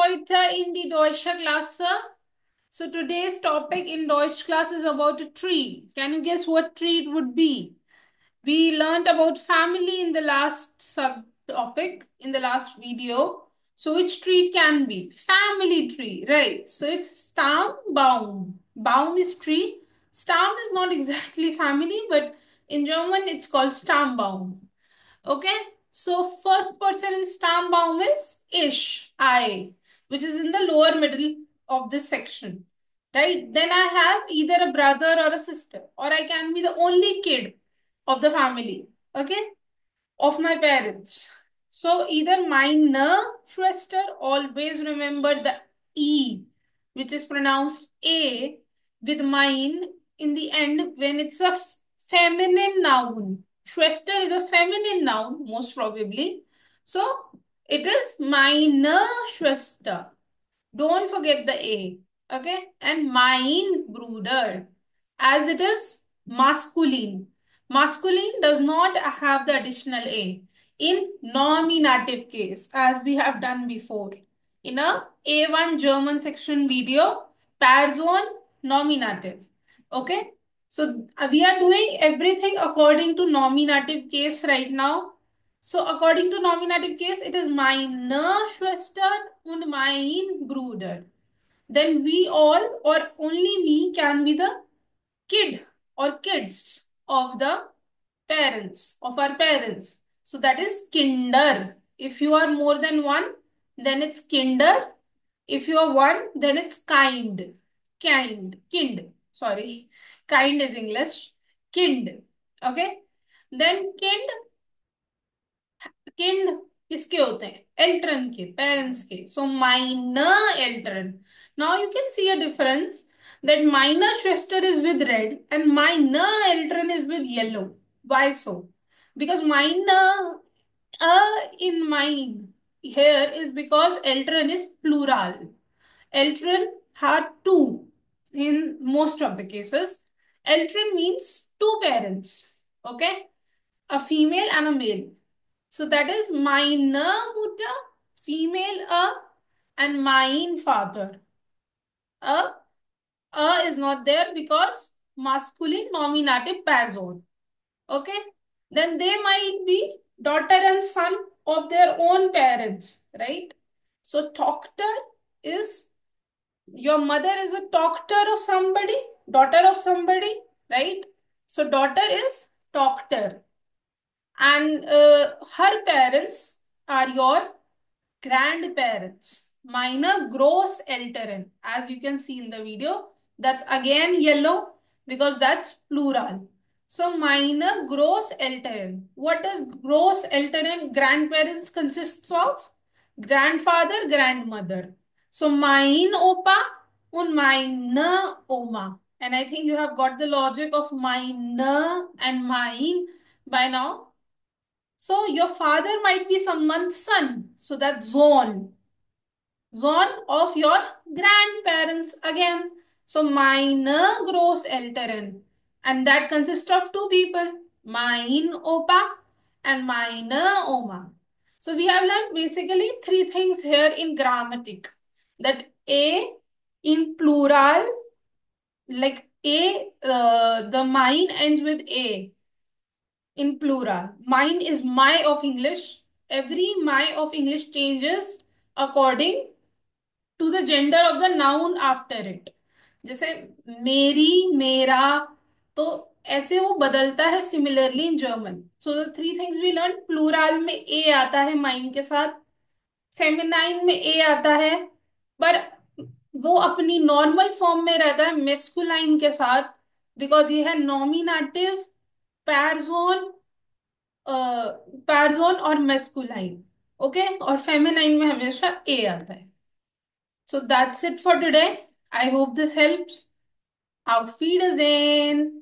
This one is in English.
heute in die Deutsche Klasse. So today's topic in Deutsch class is about a tree. Can you guess what tree it would be? We learned about family in the last subtopic in the last video. So which tree it can be? Family tree, right? So it's Stammbaum. Baum is tree. Stamm is not exactly family, but in German it's called Stammbaum. Okay, so first person in Stammbaum is I, which is in the lower middle of this section, right? Then I have either a brother or a sister, or I can be the only kid of the family, okay, of my parents. So either meine Schwester, always remember the E, which is pronounced A, with mine in the end when it's a feminine noun. Schwester is a feminine noun, most probably. So it is meine Schwester. Don't forget the A. Okay? And mein Bruder, as it is masculine. Masculine does not have the additional A in nominative case, as we have done before. In a A1 German section video, Person nominative. Okay? So we are doing everything according to nominative case right now. So according to nominative case, it is meine Schwester und mein Bruder. Then we all or only me can be the kid or kids of the parents, of our parents. So that is Kinder. If you are more than one, then it's Kinder. If you are one, then it's kind. Kind. Sorry. Kind is English. Kind. Okay. Then kind किसके होते हैं एल्ट्रन के parents के so minor एल्ट्रन now you can see a difference that minor Schwester is with red and minor Eltern is with yellow. Why so? Because minor in mine here is because Eltern is plural. Eltern had two in most of the cases. Eltern means two parents. Okay? A female and a male. So that is meine Mutter, female and mein Vater. A, is not there because masculine nominative person. Okay. Then they might be daughter and son of their own parents, right? So Tochter is your mother is a doctor of somebody, daughter of somebody, right? So daughter is Tochter. And her parents are your grandparents. Meine Großeltern, as you can see in the video, that's again yellow because that's plural. So meine Großeltern. What does Großeltern, grandparents, consists of? Grandfather, grandmother. So mein Opa und meine Oma. And I think you have got the logic of meine and mine by now. So your father might be someone's son. So that's Sohn. Sohn of your grandparents again. So meine Großeltern. And that consists of two people. Mein Opa and meine Oma. So we have learned basically three things here in grammatic. That A in plural, like A, the mine ends with A in plural. Mine is my of English. Every my of English changes according to the gender of the noun after it. जैसे मेरी मेरा तो ऐसे वो बदलता है similarly in German so the three things we learn plural में A आता है माइन के साथ फेमिनाइन में ए आता है पर वो अपनी नॉर्मल फॉर्म में रहता है मेस्कुलाइन के साथ बिकॉज ये है नॉमिनेटिव पैरजोन पैरजोन और मेस्कुलाइन ओके और फेमिनाइन में हमेशा ए आता है so that's it for today I hope this helps Auf Wiedersehen!